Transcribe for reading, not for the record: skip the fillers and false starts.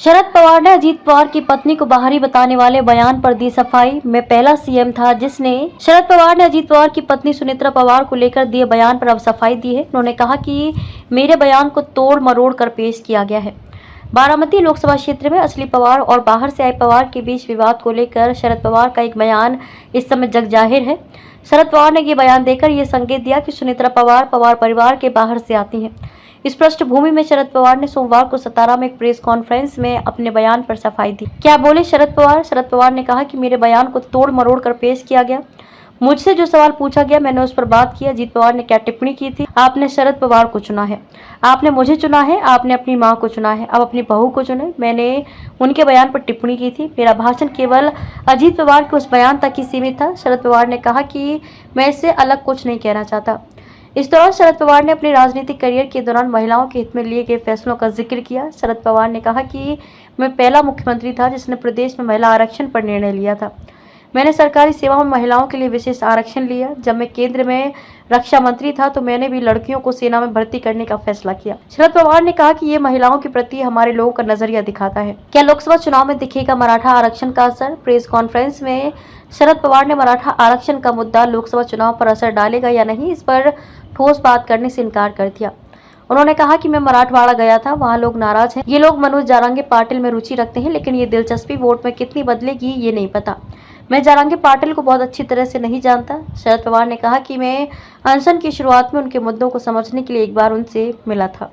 शरद पवार ने अजीत पवार की पत्नी को बाहरी बताने वाले बयान पर दी सफाई। मैं पहला सीएम था जिसने शरद पवार ने अजीत पवार की पत्नी सुनेत्रा पवार को लेकर दिए बयान पर अब सफाई दी है। उन्होंने कहा कि मेरे बयान को तोड़ मरोड़ कर पेश किया गया है। बारामती लोकसभा क्षेत्र में असली पवार और बाहर से आए पवार के बीच विवाद को लेकर शरद पवार का एक बयान इस समय जग जाहिर है। शरद पवार ने ये बयान देकर ये संकेत दिया कि सुनेत्रा पवार पवार परिवार के बाहर से आती हैं। इस पृष्ठभूमि में शरद पवार ने सोमवार को सतारा में एक प्रेस कॉन्फ्रेंस में अपने बयान पर सफाई दी। क्या बोले शरद पवार? शरद पवार ने कहा कि मेरे बयान को तोड़ मरोड़ कर पेश किया गया। मुझसे जो सवाल पूछा गया मैंने उस पर बात की। अजीत पवार ने क्या टिप्पणी की थी? आपने शरद पवार को चुना है, आपने मुझे चुना है, आपने अपनी माँ को चुना है, अब अपनी बहू को चुने। मैंने उनके बयान पर टिप्पणी की थी। मेरा भाषण केवल अजीत पवार के उस बयान तक ही सीमित था। शरद पवार ने कहा कि मैं इससे अलग कुछ नहीं कहना चाहता। इस दौरान शरद पवार ने अपने राजनीतिक करियर के दौरान महिलाओं के हित में लिए गए फैसलों का जिक्र किया। शरद पवार ने कहा कि मैं पहला मुख्यमंत्री था जिसने प्रदेश में महिला आरक्षण पर निर्णय लिया था। मैंने सरकारी सेवाओं में महिलाओं के लिए विशेष आरक्षण लिया। जब मैं केंद्र में रक्षा मंत्री था तो मैंने भी लड़कियों को सेना में भर्ती करने का फैसला किया। शरद पवार ने कहा कि ये महिलाओं के प्रति हमारे लोगों का नजरिया दिखाता है। क्या लोकसभा चुनाव में दिखेगा मराठा आरक्षण का असर? प्रेस कॉन्फ्रेंस में शरद पवार ने मराठा आरक्षण का मुद्दा लोकसभा चुनाव पर असर डालेगा या नहीं, इस पर ठोस बात करने से इनकार कर दिया। उन्होंने कहा कि मैं मराठवाड़ा गया था, वहाँ लोग नाराज हैं। ये लोग मनोज जारंगे पाटिल में रुचि रखते हैं, लेकिन ये दिलचस्पी वोट में कितनी बदलेगी ये नहीं पता। मैं जारंगे पाटिल को बहुत अच्छी तरह से नहीं जानता। शरद पवार ने कहा कि मैं अनशन की शुरुआत में उनके मुद्दों को समझने के लिए एक बार उनसे मिला था।